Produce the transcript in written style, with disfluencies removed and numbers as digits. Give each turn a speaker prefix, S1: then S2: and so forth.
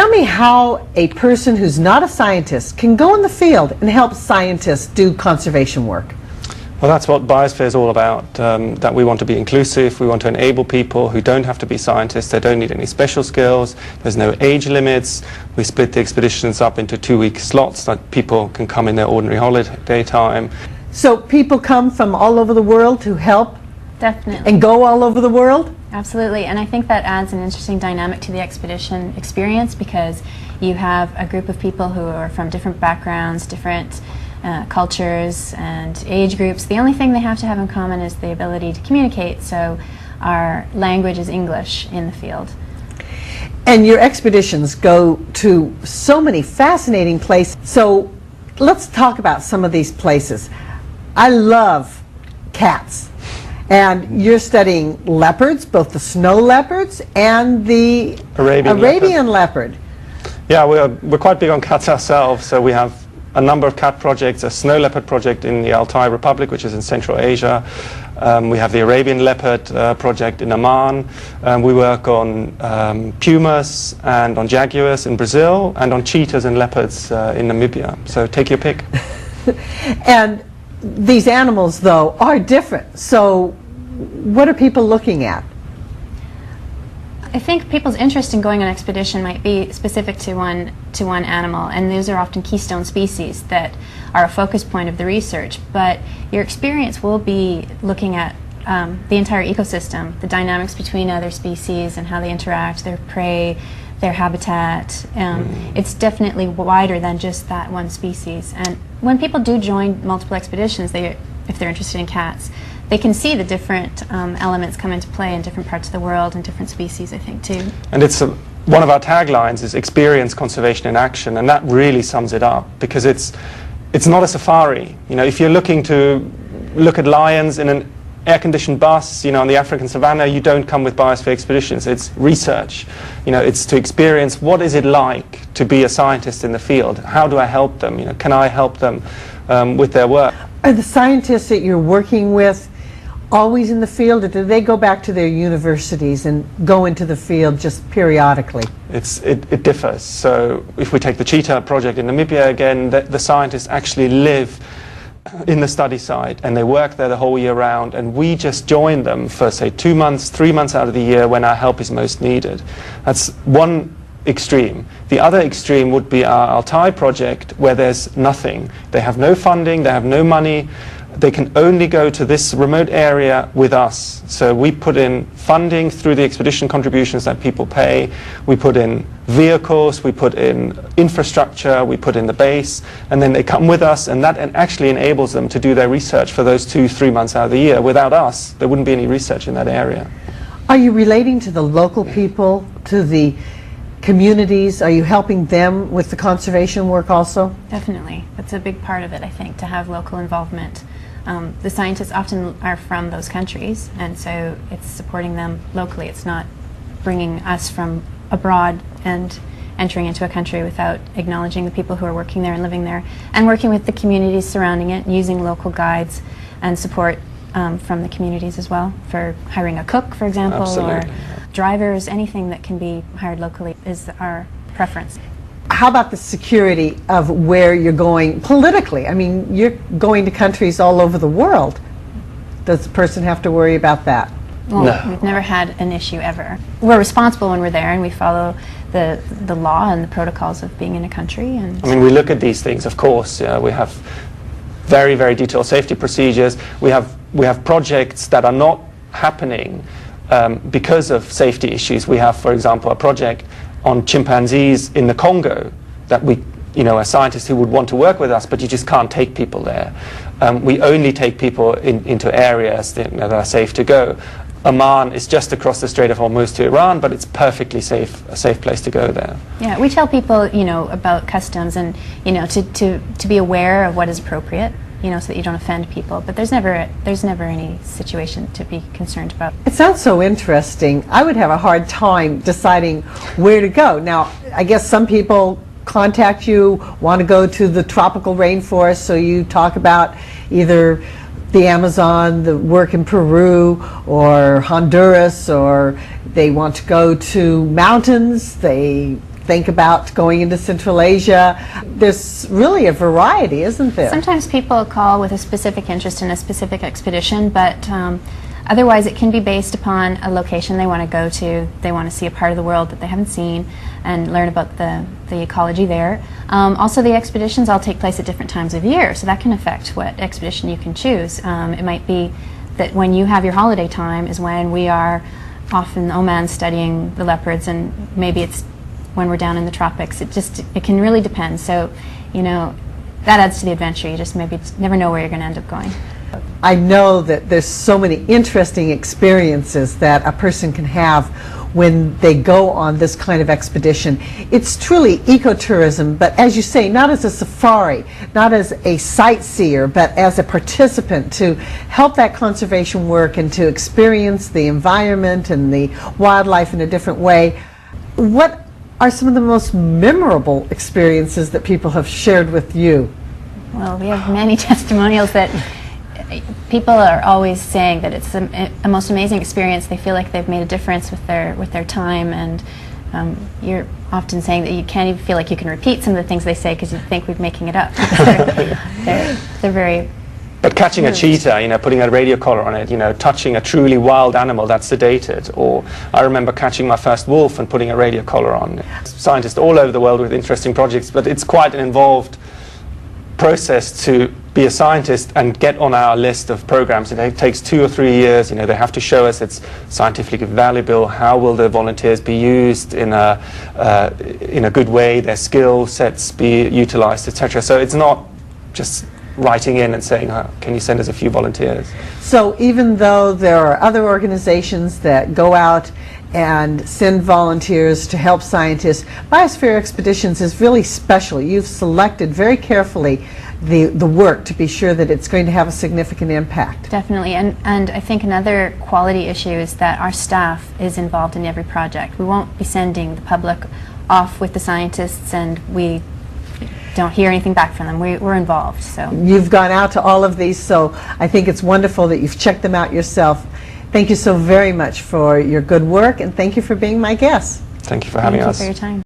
S1: Tell me how a person who's not a scientist can go in the field and help scientists do conservation work.
S2: Well, that's what Biosphere is all about, that we want to be inclusive, we want to enable people who don't have to be scientists, they don't need any special skills, there's no age limits. We split the expeditions up into 2-week slots that people can come in their ordinary holiday time.
S1: So people come from all over the world to help?
S3: Definitely.
S1: And go all over the world?
S3: Absolutely, and I think that adds an interesting dynamic to the expedition experience, because you have a group of people who are from different backgrounds, different cultures and age groups. The only thing they have to have in common is the ability to communicate, so our language is English in the field.
S1: And your expeditions go to so many fascinating places. So let's talk about some of these places. I love cats. And you're studying leopards, both the snow leopards and the Arabian leopard.
S2: Yeah, we're quite big on cats ourselves, so we have a number of cat projects, a snow leopard project in the Altai Republic, which is in Central Asia. We have the Arabian leopard project in Oman. We work on pumas and on jaguars in Brazil, and on cheetahs and leopards in Namibia. So take your pick.
S1: And these animals, though, are different. So what are people looking at?
S3: I think people's interest in going on expedition might be specific to one animal, and those are often keystone species that are a focus point of the research. But your experience will be looking at the entire ecosystem, the dynamics between other species and how they interact, their prey, their habitat. It's definitely wider than just that one species. And when people do join multiple expeditions, if they're interested in cats, they can see the different elements come into play in different parts of the world and different species, I think, too.
S2: And it's one of our taglines is experience conservation in action, and that really sums it up, because it's not a safari. You know, if you're looking to look at lions in an air-conditioned bus, you know, on the African savannah, you don't come with Biosphere Expeditions. It's research. You know, it's to experience what is it like to be a scientist in the field. How do I help them? You know, can I help them with their work?
S1: Are the scientists that you're working with always in the field, or do they go back to their universities and go into the field just periodically?
S2: It differs. So if we take the cheetah project in Namibia again, the scientists actually live in the study site and they work there the whole year round, and we just join them for, say, 2 months, 3 months out of the year when our help is most needed. That's one extreme. The other extreme would be our Altai project, where there's nothing. They have no funding, they have no money. They can only go to this remote area with us. So we put in funding through the expedition contributions that people pay. We put in vehicles, we put in infrastructure, we put in the base, and then they come with us, and that actually enables them to do their research for those 2-3 months out of the year. Without us, there wouldn't be any research in that area.
S1: Are you relating to the local people, to the communities? Are you helping them with the conservation work also?
S3: Definitely. That's a big part of it, I think, to have local involvement. The scientists often are from those countries, and so it's supporting them locally. It's not bringing us from abroad and entering into a country without acknowledging the people who are working there and living there, and working with the communities surrounding it, using local guides and support from the communities as well, for hiring a cook, for example.
S2: Absolutely.
S3: Or drivers. Anything that can be hired locally is our preference.
S1: How about the security of where you're going politically? I mean, you're going to countries all over the world. Does the person have to worry about that?
S3: Well,
S2: no.
S3: We've never had an issue ever. We're responsible when we're there, and we follow the law and the protocols of being in a country. And
S2: I mean, we look at these things, of course. We have very, very detailed safety procedures. We have projects that are not happening because of safety issues. We have, for example, a project on chimpanzees in the Congo that a scientist who would want to work with us, but you just can't take people there. We only take people into areas that are safe to go. Oman is just across the Strait of Hormuz to Iran, but it's perfectly a safe place to go there.
S3: Yeah, we tell people, about customs and, to be aware of what is appropriate, so that you don't offend people. But there's never any situation to be concerned about.
S1: It sounds so interesting. I would have a hard time deciding where to go. Now, I guess some people contact you, want to go to the tropical rainforest, so you talk about either the Amazon, the work in Peru, or Honduras, or they want to go to mountains, they think about going into Central Asia. There's really a variety, isn't there?
S3: Sometimes people call with a specific interest in a specific expedition, but otherwise it can be based upon a location they want to go to. They want to see a part of the world that they haven't seen and learn about the ecology there. Also, the expeditions all take place at different times of year, so that can affect what expedition you can choose. It might be that when you have your holiday time is when we are off in Oman studying the leopards, and maybe it's when we're down in the tropics. It can really depend. So, you know, that adds to the adventure. You just maybe never know where you're going to end up going.
S1: I know that there's so many interesting experiences that a person can have when they go on this kind of expedition. It's truly ecotourism, but as you say, not as a safari, not as a sightseer, but as a participant to help that conservation work and to experience the environment and the wildlife in a different way. What are some of the most memorable experiences that people have shared with you?
S3: Well, we have many testimonials that people are always saying that it's a most amazing experience. They feel like they've made a difference with their time, and you're often saying that you can't even feel like you can repeat some of the things they say because you think we're making it up. They're very.
S2: But catching a cheetah, you know, putting a radio collar on it, you know, touching a truly wild animal that's sedated. Or I remember catching my first wolf and putting a radio collar on. Scientists all over the world with interesting projects, but it's quite an involved process to be a scientist and get on our list of programs. You know, it takes 2 or 3 years. You know, they have to show us it's scientifically valuable. How will the volunteers be used in a good way? Their skill sets be utilized, etc. So it's not just writing in and saying, oh, can you send us a few volunteers?
S1: So even though there are other organizations that go out and send volunteers to help scientists, Biosphere Expeditions is really special. You've selected very carefully the work to be sure that it's going to have a significant impact.
S3: Definitely, and I think another quality issue is that our staff is involved in every project. We won't be sending the public off with the scientists and we don't hear anything back from them. We're involved. So
S1: you've gone out to all of these, so I think it's wonderful that you've checked them out yourself. Thank you so very much for your good work, and thank you for being my guest.
S2: Thank you for having us.
S3: Thank you for your time.